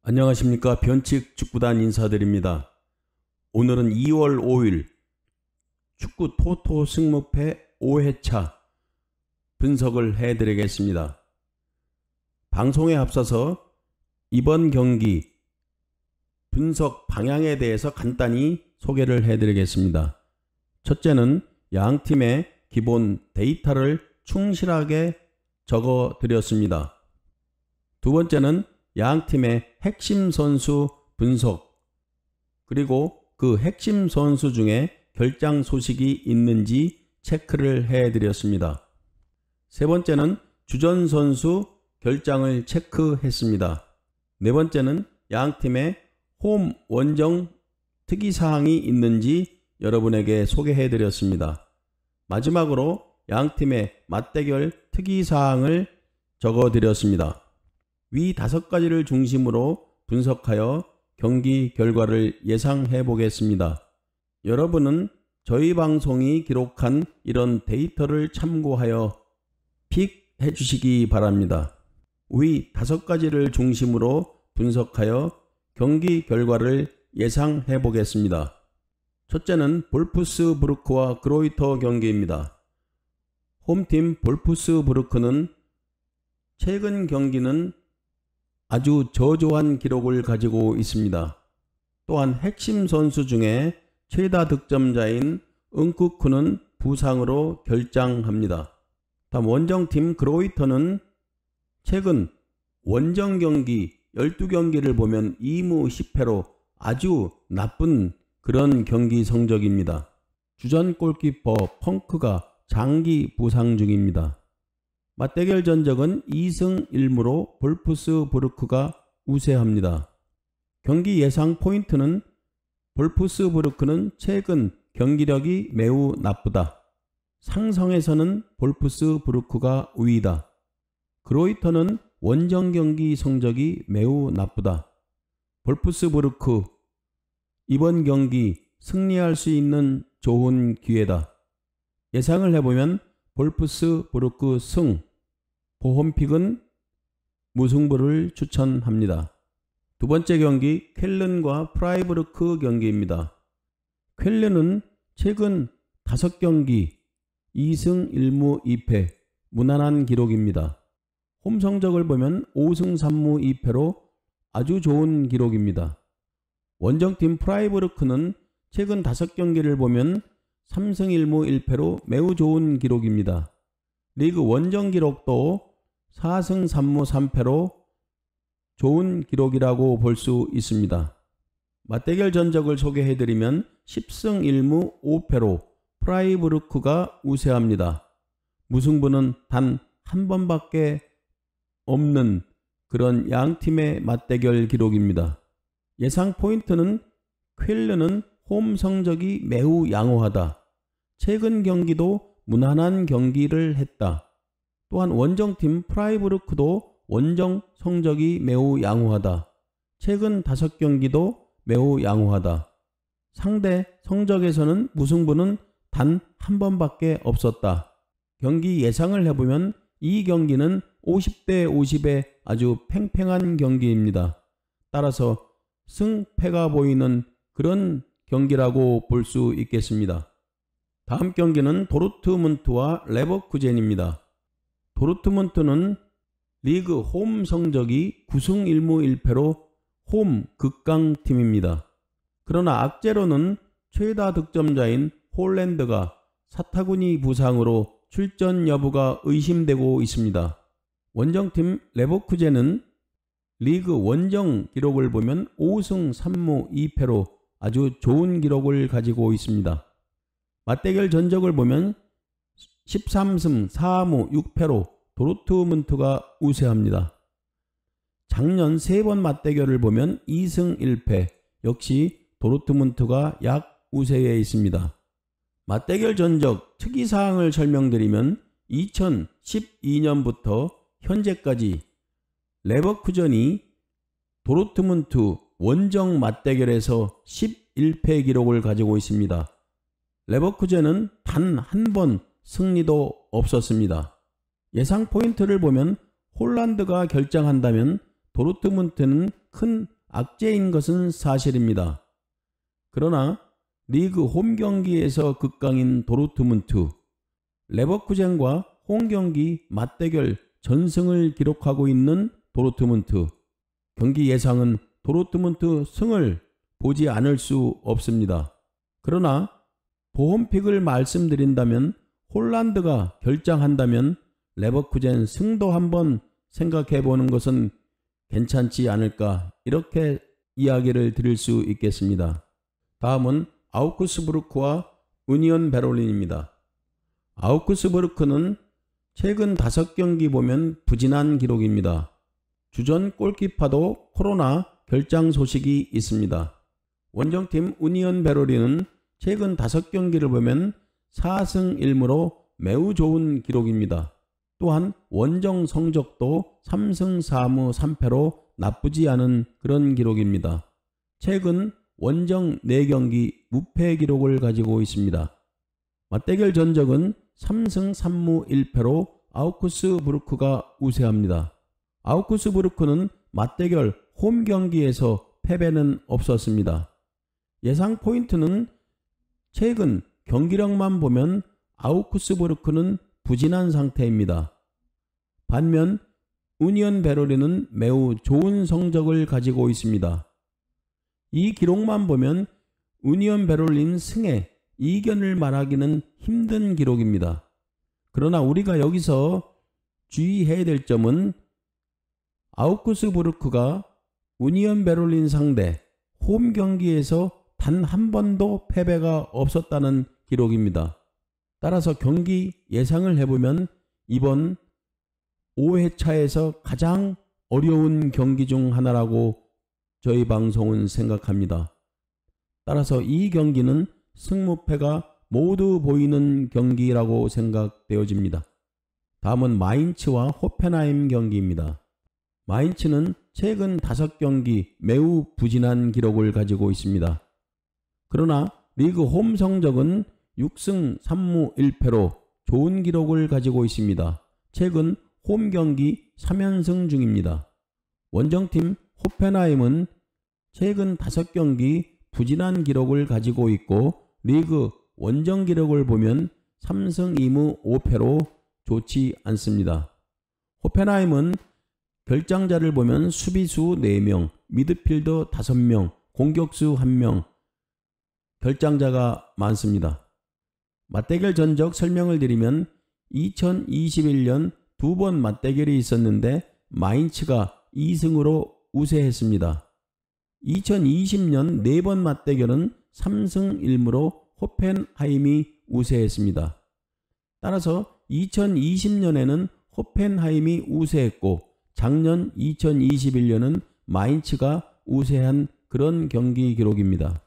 안녕하십니까. 변칙 축구단 인사드립니다. 오늘은 2월 5일 축구 토토 승무패 5회차 분석을 해드리겠습니다. 방송에 앞서서 이번 경기 분석 방향에 대해서 간단히 소개를 해드리겠습니다. 첫째는 양 팀의 기본 데이터를 충실하게 적어드렸습니다. 두 번째는 양 팀의 핵심 선수 분석, 그리고 그 핵심 선수 중에 결장 소식이 있는지 체크를 해드렸습니다. 세 번째는 주전 선수 결장을 체크했습니다. 네 번째는 양 팀의 홈 원정 특이사항이 있는지 여러분에게 소개해드렸습니다. 마지막으로 양 팀의 맞대결 특이사항을 적어드렸습니다. 위 5가지를 중심으로 분석하여 경기 결과를 예상해 보겠습니다. 여러분은 저희 방송이 기록한 이런 데이터를 참고하여 픽해 주시기 바랍니다. 위 5가지를 중심으로 분석하여 경기 결과를 예상해 보겠습니다. 첫째는 볼프스부르크와 그로이터 경기입니다. 홈팀 볼프스부르크는 최근 경기는 아주 저조한 기록을 가지고 있습니다. 또한 핵심 선수 중에 최다 득점자인 은쿠쿠는 부상으로 결장합니다. 다음 원정팀 그로이터는 최근 원정 경기 12경기를 보면 2무 10패로 아주 나쁜 그런 경기 성적입니다. 주전 골키퍼 펑크가 장기 부상 중입니다. 맞대결 전적은 2승 1무로 볼프스부르크가 우세합니다. 경기 예상 포인트는 볼프스부르크는 최근 경기력이 매우 나쁘다. 상성에서는 볼프스부르크가 우위다. 그로이터는 원정 경기 성적이 매우 나쁘다. 볼프스부르크 이번 경기 승리할 수 있는 좋은 기회다. 예상을 해보면 볼프스부르크 승, 보험픽은 무승부를 추천합니다. 두 번째 경기 쾰른과 프라이부르크 경기입니다. 쾰른은 최근 5경기 2승 1무 2패 무난한 기록입니다. 홈 성적을 보면 5승 3무 2패로 아주 좋은 기록입니다. 원정팀 프라이부르크는 최근 5경기를 보면 3승 1무 1패로 매우 좋은 기록입니다. 리그 원정 기록도 4승 3무 3패로 좋은 기록이라고 볼 수 있습니다. 맞대결 전적을 소개해드리면 10승 1무 5패로 프라이부르크가 우세합니다. 무승부는 단 한 번밖에 없는 그런 양 팀의 맞대결 기록입니다. 예상 포인트는 쾰른은 홈 성적이 매우 양호하다. 최근 경기도 무난한 경기를 했다. 또한 원정팀 프라이부르크도 원정 성적이 매우 양호하다. 최근 5경기도 매우 양호하다. 상대 성적에서는 무승부는 단 한 번밖에 없었다. 경기 예상을 해보면 이 경기는 50대 50의 아주 팽팽한 경기입니다. 따라서 승패가 보이는 그런 경기라고 볼 수 있겠습니다. 다음 경기는 도르트문트와 레버쿠젠입니다. 도르트문트는 리그 홈 성적이 9승 1무 1패로 홈 극강팀입니다. 그러나 악재로는 최다 득점자인 홀랜드가 사타구니 부상으로 출전 여부가 의심되고 있습니다. 원정팀 레버쿠젠은 리그 원정 기록을 보면 5승 3무 2패로 아주 좋은 기록을 가지고 있습니다. 맞대결 전적을 보면 13승 4무 6패로 도르트문트가 우세합니다. 작년 3번 맞대결을 보면 2승 1패, 역시 도르트문트가 약 우세해 있습니다. 맞대결 전적 특이사항을 설명드리면 2012년부터 현재까지 레버쿠젠이 도르트문트 원정 맞대결에서 11패 기록을 가지고 있습니다. 레버쿠젠은 단 한 번 승리도 없었습니다. 예상 포인트를 보면 홀란드가 결장한다면 도르트문트는 큰 악재인 것은 사실입니다. 그러나 리그 홈 경기에서 극강인 도르트문트, 레버쿠젠과 홈 경기 맞대결 전승을 기록하고 있는 도르트문트, 경기 예상은 도르트문트 승을 보지 않을 수 없습니다. 그러나 보험픽을 말씀드린다면 홀란드가 결장한다면 레버쿠젠 승도 한번 생각해 보는 것은 괜찮지 않을까, 이렇게 이야기를 드릴 수 있겠습니다. 다음은 아우크스부르크와 우니온 베를린입니다. 아우크스부르크는 최근 5경기 보면 부진한 기록입니다. 주전 골키퍼도 코로나 결장 소식이 있습니다. 원정팀 우니온 베를린은 최근 5경기를 보면 4승 1무로 매우 좋은 기록입니다. 또한 원정 성적도 3승 4무 3패로 나쁘지 않은 그런 기록입니다. 최근 원정 4경기 무패 기록을 가지고 있습니다. 맞대결 전적은 3승 3무 1패로 아우크스부르크가 우세합니다. 아우크스부르크는 맞대결 홈 경기에서 패배는 없었습니다. 예상 포인트는 최근 경기력만 보면 아우크스부르크는 부진한 상태입니다. 반면 우니온 베를린은 매우 좋은 성적을 가지고 있습니다. 이 기록만 보면 우니온 베를린 승에 이견을 말하기는 힘든 기록입니다. 그러나 우리가 여기서 주의해야 될 점은 아우크스부르크가 우니온 베를린 상대 홈 경기에서 단 한 번도 패배가 없었다는 기록입니다. 따라서 경기 예상을 해보면 이번 5회차에서 가장 어려운 경기 중 하나라고 저희 방송은 생각합니다. 따라서 이 경기는 승무패가 모두 보이는 경기라고 생각되어집니다. 다음은 마인츠와 호펜하임 경기입니다. 마인츠는 최근 5경기 매우 부진한 기록을 가지고 있습니다. 그러나 리그 홈 성적은 6승 3무 1패로 좋은 기록을 가지고 있습니다. 최근 홈 경기 3연승 중입니다. 원정팀 호펜하임은 최근 5경기 부진한 기록을 가지고 있고 리그 원정 기록을 보면 3승 2무 5패로 좋지 않습니다. 호펜하임은 결장자를 보면 수비수 4명, 미드필더 5명, 공격수 1명, 결장자가 많습니다. 맞대결 전적 설명을 드리면 2021년 2번 맞대결이 있었는데 마인츠가 2승으로 우세했습니다. 2020년 4번 맞대결은 3승 1무로 호펜하임이 우세했습니다. 따라서 2020년에는 호펜하임이 우세했고 작년 2021년은 마인츠가 우세한 그런 경기 기록입니다.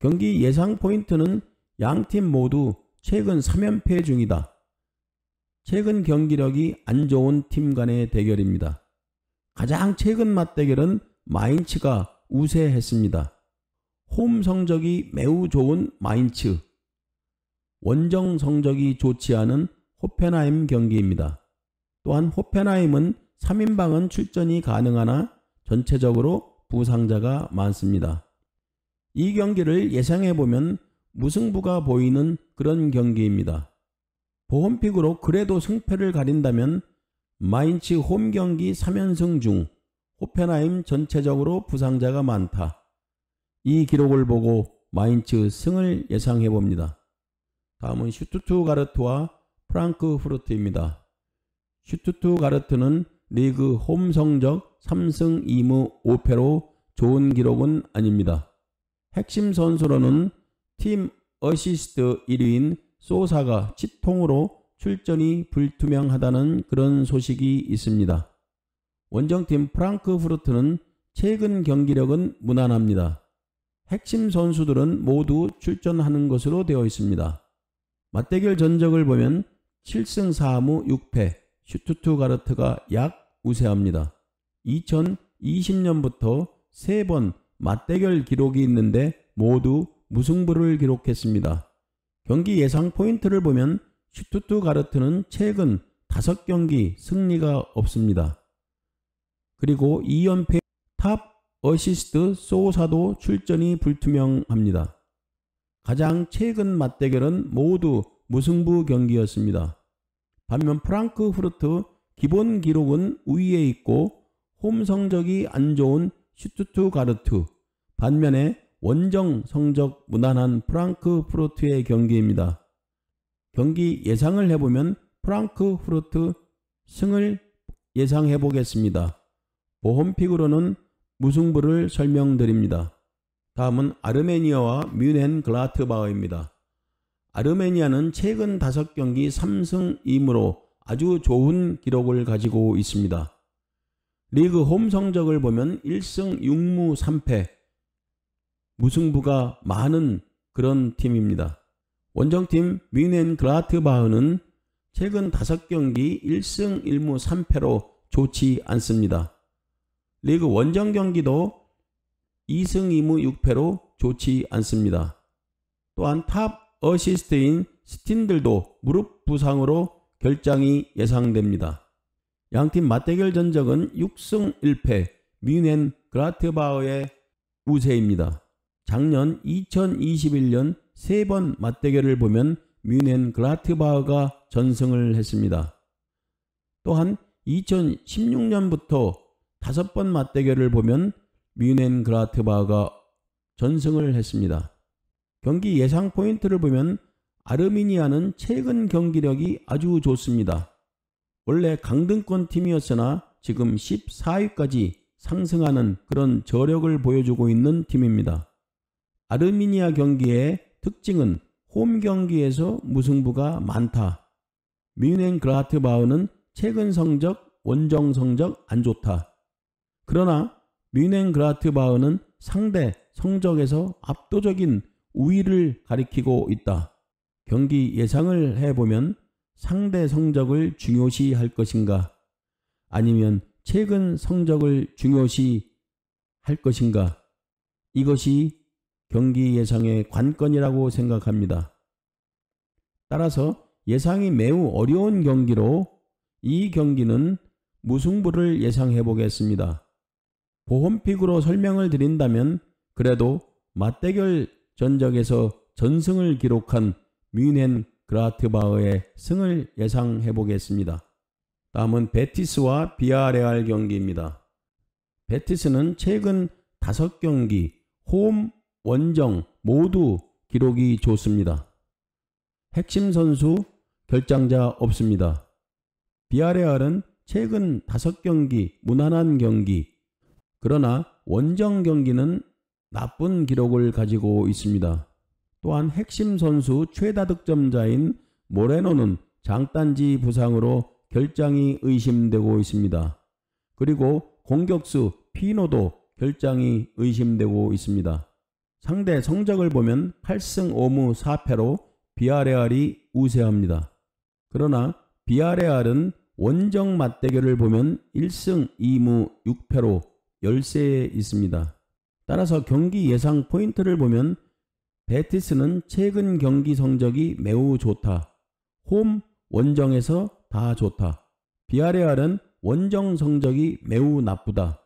경기 예상 포인트는 양팀 모두 최근 3연패 중이다. 최근 경기력이 안 좋은 팀 간의 대결입니다. 가장 최근 맞대결은 마인츠가 우세했습니다. 홈 성적이 매우 좋은 마인츠, 원정 성적이 좋지 않은 호펜하임 경기입니다. 또한 호펜하임은 3인방은 출전이 가능하나 전체적으로 부상자가 많습니다. 이 경기를 예상해보면 무승부가 보이는 그런 경기입니다. 보험픽으로 그래도 승패를 가린다면 마인츠 홈 경기 3연승 중 호펜하임 전체적으로 부상자가 많다. 이 기록을 보고 마인츠 승을 예상해봅니다. 다음은 슈투트가르트와 프랑크푸르트입니다. 슈투트가르트는 리그 홈 성적 3승 2무 5패로 좋은 기록은 아닙니다. 핵심 선수로는 팀 어시스트 1위인 소사가 치통으로 출전이 불투명하다는 그런 소식이 있습니다. 원정팀 프랑크푸르트는 최근 경기력은 무난합니다. 핵심 선수들은 모두 출전하는 것으로 되어 있습니다. 맞대결 전적을 보면 7승 4무 6패, 슈투트가르트가 약 우세합니다. 2020년부터 3번 맞대결 기록이 있는데 모두 무승부를 기록했습니다. 경기 예상 포인트를 보면 슈투트가르트는 최근 5경기 승리가 없습니다. 그리고 2연패 탑 어시스트 소사도 출전이 불투명합니다. 가장 최근 맞대결은 모두 무승부 경기였습니다. 반면 프랑크푸르트 기본 기록은 우위에 있고 홈 성적이 안 좋은 슈투트가르트, 반면에 원정 성적 무난한 프랑크푸르트의 경기입니다. 경기 예상을 해보면 프랑크푸르트 승을 예상해 보겠습니다. 보험픽으로는 무승부를 설명드립니다. 다음은 아르메니아와 뮌헨글라트바흐입니다. 아르메니아는 최근 5경기 3승 2무로 아주 좋은 기록을 가지고 있습니다. 리그 홈 성적을 보면 1승 6무 3패, 무승부가 많은 그런 팀입니다. 원정팀 뮌헨글라트바흐는 최근 5경기 1승 1무 3패로 좋지 않습니다. 리그 원정 경기도 2승 2무 6패로 좋지 않습니다. 또한 탑 어시스트인 스틴들도 무릎 부상으로 결장이 예상됩니다. 양팀 맞대결 전적은 6승 1패 뮌헨글라트바흐의 우세입니다. 작년 2021년 3번 맞대결을 보면 뮌헨글라트바흐가 전승을 했습니다. 또한 2016년부터 5번 맞대결을 보면 뮌헨글라트바흐가 전승을 했습니다. 경기 예상 포인트를 보면 아르메니아는 최근 경기력이 아주 좋습니다. 원래 강등권 팀이었으나 지금 14위까지 상승하는 그런 저력을 보여주고 있는 팀입니다. 아르메니아 경기의 특징은 홈 경기에서 무승부가 많다. 뮌헨글라트바흐는 최근 성적, 원정 성적 안 좋다. 그러나 뮌헨글라트바흐는 상대 성적에서 압도적인 우위를 가리키고 있다. 경기 예상을 해보면 상대 성적을 중요시 할 것인가, 아니면 최근 성적을 중요시 할 것인가, 이것이 경기 예상의 관건이라고 생각합니다. 따라서 예상이 매우 어려운 경기로 이 경기는 무승부를 예상해 보겠습니다. 보험픽으로 설명을 드린다면 그래도 맞대결 전적에서 전승을 기록한 뮌헨글라트바흐의 승을 예상해 보겠습니다. 다음은 베티스와 비아레알 경기입니다. 베티스는 최근 5경기 홈, 원정 모두 기록이 좋습니다. 핵심 선수, 결장자 없습니다. 비아레알은 최근 5경기 무난한 경기, 그러나 원정 경기는 나쁜 기록을 가지고 있습니다. 또한 핵심 선수 최다 득점자인 모레노는 장단지 부상으로 결장이 의심되고 있습니다. 그리고 공격수 피노도 결장이 의심되고 있습니다. 상대 성적을 보면 8승 5무 4패로 비아레알이 우세합니다. 그러나 비아레알은 원정 맞대결을 보면 1승 2무 6패로 열세에 있습니다. 따라서 경기 예상 포인트를 보면 베티스는 최근 경기 성적이 매우 좋다. 홈, 원정에서 다 좋다. 비아레알은 원정 성적이 매우 나쁘다.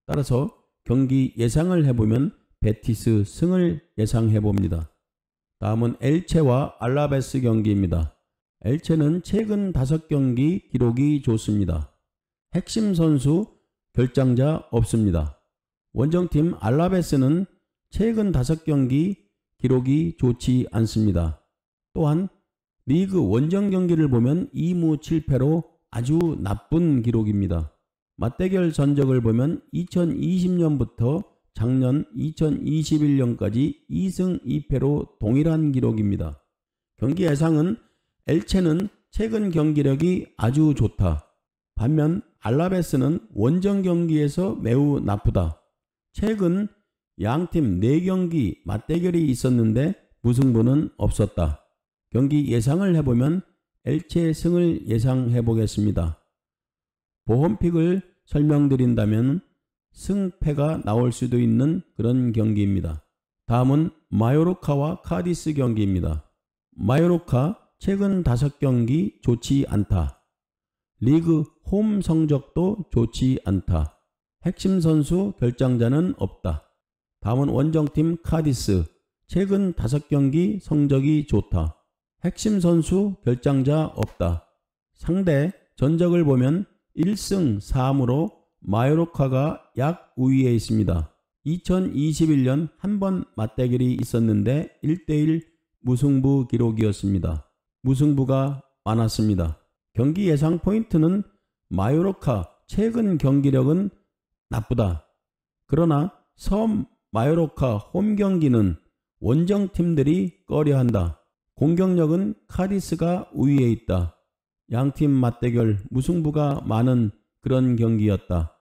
따라서 경기 예상을 해보면 베티스 승을 예상해 봅니다. 다음은 엘체와 알라베스 경기입니다. 엘체는 최근 5경기 기록이 좋습니다. 핵심 선수, 결장자 없습니다. 원정팀 알라베스는 최근 5경기 기록이 좋지 않습니다. 또한 리그 원정 경기를 보면 2무 7패로 아주 나쁜 기록입니다. 맞대결 전적을 보면 2020년부터 작년 2021년까지 2승 2패로 동일한 기록입니다. 경기 예상은 엘체는 최근 경기력이 아주 좋다. 반면 알라베스는 원정 경기에서 매우 나쁘다. 최근 양팀 4경기 맞대결이 있었는데 무승부는 없었다. 경기 예상을 해보면 엘체 승을 예상해 보겠습니다. 보험픽을 설명드린다면 승패가 나올 수도 있는 그런 경기입니다. 다음은 마요르카와 카디스 경기입니다. 마요르카 최근 5경기 좋지 않다. 리그 홈 성적도 좋지 않다. 핵심 선수 결장자는 없다. 다음은 원정팀 카디스. 최근 5경기 성적이 좋다. 핵심 선수 결장자 없다. 상대 전적을 보면 1승 4무로 마요르카가 약 우위에 있습니다. 2021년 한 번 맞대결이 있었는데 1대1 무승부 기록이었습니다. 무승부가 많았습니다. 경기 예상 포인트는 마요르카 최근 경기력은 나쁘다. 그러나 섬 마요르카 홈 경기는 원정팀들이 꺼려한다. 공격력은 카디스가 우위에 있다. 양팀 맞대결 무승부가 많은 그런 경기였다.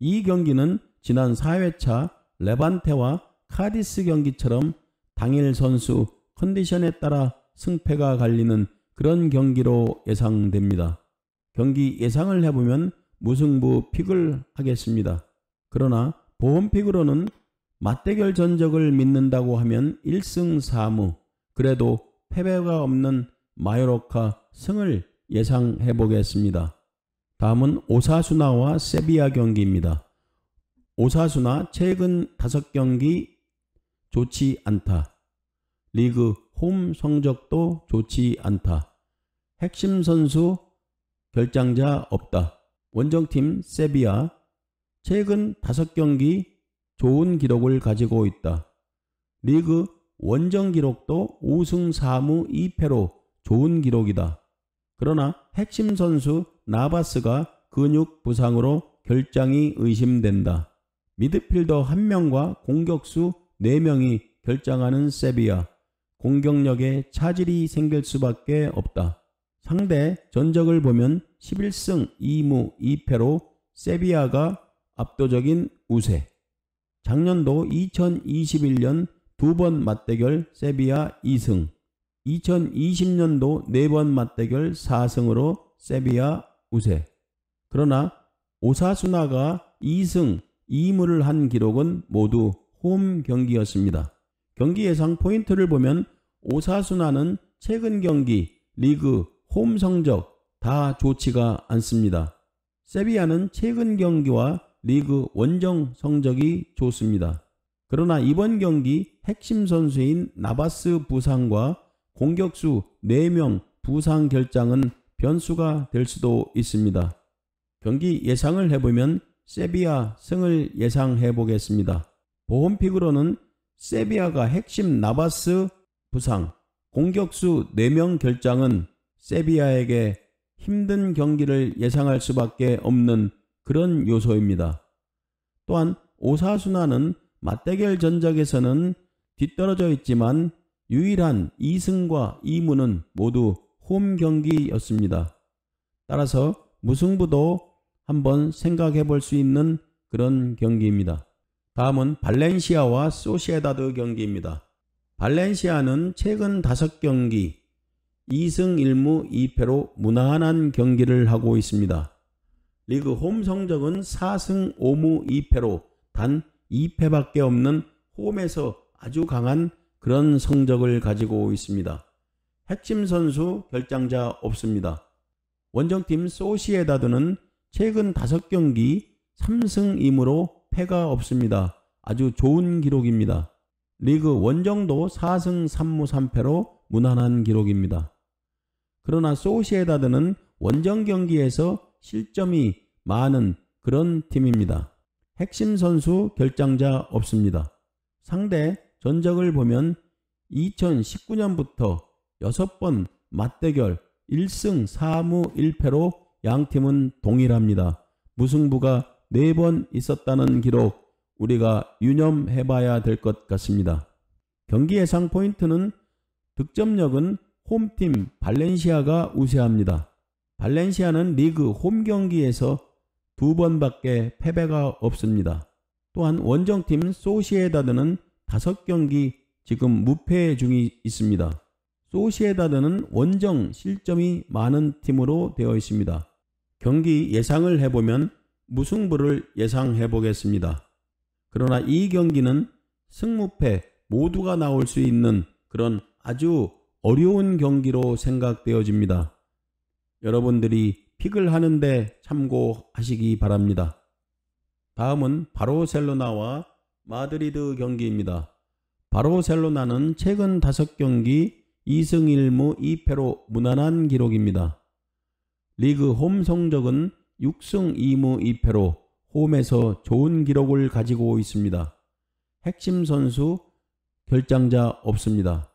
이 경기는 지난 4회차 레반테와 카디스 경기처럼 당일 선수 컨디션에 따라 승패가 갈리는 그런 경기로 예상됩니다. 경기 예상을 해보면 무승부 픽을 하겠습니다. 그러나 보험픽으로는 맞대결 전적을 믿는다고 하면 1승 4무, 그래도 패배가 없는 마요르카 승을 예상해 보겠습니다. 다음은 오사수나와 세비야 경기입니다. 오사수나 최근 5경기 좋지 않다. 리그 홈 성적도 좋지 않다. 핵심 선수 결장자 없다. 원정팀 세비야 최근 5경기 좋은 기록을 가지고 있다. 리그 원정 기록도 5승 4무 2패로 좋은 기록이다. 그러나 핵심 선수 나바스가 근육 부상으로 결장이 의심된다. 미드필더 1명과 공격수 4명이 결장하는 세비야. 공격력에 차질이 생길 수밖에 없다. 상대 전적을 보면 11승 2무 2패로 세비야가 압도적인 우세. 작년도 2021년 2번 맞대결 세비야 2승, 2020년도 4번 맞대결 4승으로 세비야 우세. 그러나 오사수나가 2승 2무를 한 기록은 모두 홈 경기였습니다. 경기 예상 포인트를 보면 오사수나는 최근 경기 리그 홈 성적 다 좋지가 않습니다. 세비야는 최근 경기와 리그 원정 성적이 좋습니다. 그러나 이번 경기 핵심 선수인 나바스 부상과 공격수 4명 부상 결장은 변수가 될 수도 있습니다. 경기 예상을 해보면 세비야 승을 예상해 보겠습니다. 보험픽으로는 세비야가 핵심 나바스 부상, 공격수 4명 결장은 세비야에게 힘든 경기를 예상할 수밖에 없는 그런 요소입니다. 또한 오사수나는 맞대결 전적에서는 뒤떨어져 있지만 유일한 2승과 2무는 모두 홈 경기였습니다. 따라서 무승부도 한번 생각해 볼 수 있는 그런 경기입니다. 다음은 발렌시아와 소시에다드 경기입니다. 발렌시아는 최근 5경기 2승 1무 2패로 무난한 경기를 하고 있습니다. 리그 홈 성적은 4승 5무 2패로 단 2패밖에 없는 홈에서 아주 강한 그런 성적을 가지고 있습니다. 핵심 선수 결장자 없습니다. 원정팀 소시에다드는 최근 5경기 3승 2무로 패가 없습니다. 아주 좋은 기록입니다. 리그 원정도 4승 3무 3패로 무난한 기록입니다. 그러나 소시에다드는 원정 경기에서 실점이 많은 그런 팀입니다. 핵심 선수 결장자 없습니다. 상대 전적을 보면 2019년부터 6번 맞대결 1승 4무 1패로 양팀은 동일합니다. 무승부가 4번 있었다는 기록 우리가 유념해 봐야 될 것 같습니다. 경기 예상 포인트는 득점력은 홈팀 발렌시아가 우세합니다. 발렌시아는 리그 홈 경기에서 2번밖에 패배가 없습니다. 또한 원정팀 소시에다드는 5경기 지금 무패 중이 있습니다. 소시에다드는 원정 실점이 많은 팀으로 되어 있습니다. 경기 예상을 해보면 무승부를 예상해 보겠습니다. 그러나 이 경기는 승무패 모두가 나올 수 있는 그런 아주 어려운 경기로 생각되어집니다. 여러분들이 픽을 하는데 참고하시기 바랍니다. 다음은 바르셀로나와 마드리드 경기입니다. 바르셀로나는 최근 5경기 2승 1무 2패로 무난한 기록입니다. 리그 홈 성적은 6승 2무 2패로 홈에서 좋은 기록을 가지고 있습니다. 핵심 선수 결장자 없습니다.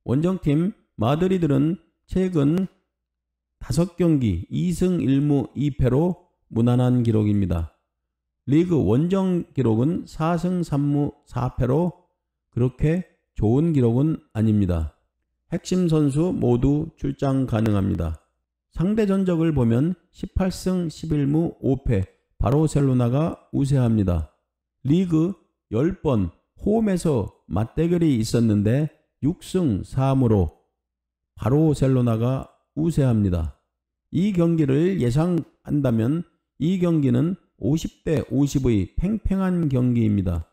원정팀 마드리드는 최근 5경기 2승 1무 2패로 무난한 기록입니다. 리그 원정 기록은 4승 3무 4패로 그렇게 좋은 기록은 아닙니다. 핵심 선수 모두 출장 가능합니다. 상대 전적을 보면 18승 11무 5패 바르셀로나가 우세합니다. 리그 10번 홈에서 맞대결이 있었는데 6승 4무로 바르셀로나가 우세합니다. 이 경기를 예상한다면 이 경기는 50대 50의 팽팽한 경기입니다.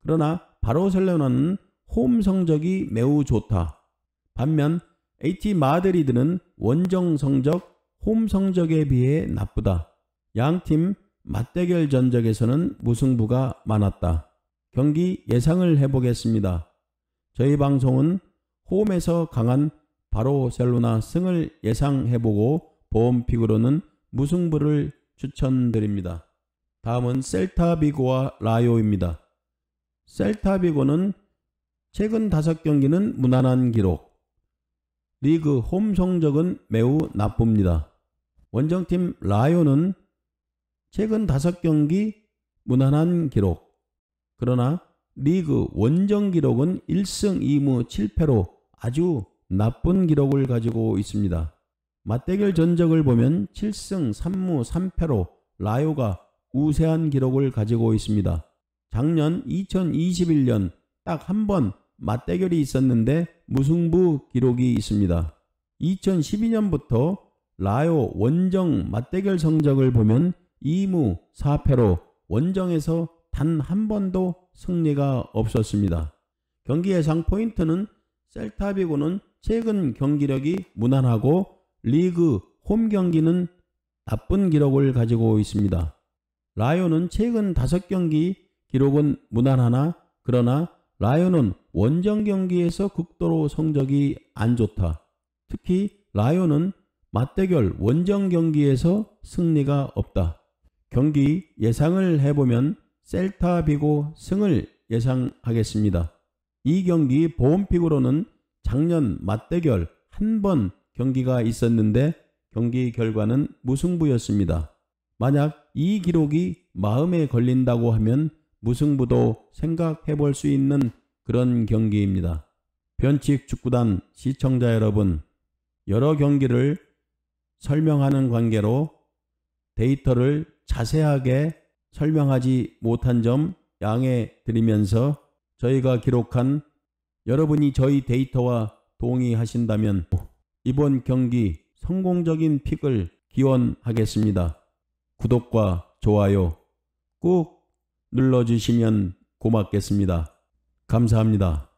그러나 바르셀로나는 홈 성적이 매우 좋다. 반면 AT 마드리드는 원정 성적, 홈 성적에 비해 나쁘다. 양팀 맞대결 전적에서는 무승부가 많았다. 경기 예상을 해보겠습니다. 저희 방송은 홈에서 강한 바르셀로나 승을 예상해보고 보험픽으로는 무승부를 추천드립니다. 다음은 셀타비고와 라요입니다. 셀타비고는 최근 5경기는 무난한 기록. 리그 홈 성적은 매우 나쁩니다. 원정팀 라요는 최근 5경기 무난한 기록. 그러나 리그 원정 기록은 1승 2무 7패로 아주 나쁜 기록을 가지고 있습니다. 맞대결 전적을 보면 7승 3무 3패로 라요가 우세한 기록을 가지고 있습니다. 작년 2021년 딱 한 번 맞대결이 있었는데 무승부 기록이 있습니다. 2012년부터 라요 원정 맞대결 성적을 보면 2무 4패로 원정에서 단 한 번도 승리가 없었습니다. 경기 예상 포인트는 셀타비고는 최근 경기력이 무난하고 리그 홈 경기는 나쁜 기록을 가지고 있습니다. 라요는 최근 5경기 기록은 무난하나 그러나 라요는 원정 경기에서 극도로 성적이 안 좋다. 특히 라요는 맞대결 원정 경기에서 승리가 없다. 경기 예상을 해보면 셀타비고 승을 예상하겠습니다. 이 경기 보험픽으로는 작년 맞대결 한 번 경기가 있었는데 경기 결과는 무승부였습니다. 만약 이 기록이 마음에 걸린다고 하면 무승부도 생각해 볼 수 있는 그런 경기입니다. 변칙 축구단 시청자 여러분, 여러 경기를 설명하는 관계로 데이터를 자세하게 설명하지 못한 점 양해 드리면서 저희가 기록한 여러분이 저희 데이터와 동의하신다면 이번 경기 성공적인 픽을 기원하겠습니다. 구독과 좋아요 꾹 눌러주시면 고맙겠습니다. 감사합니다.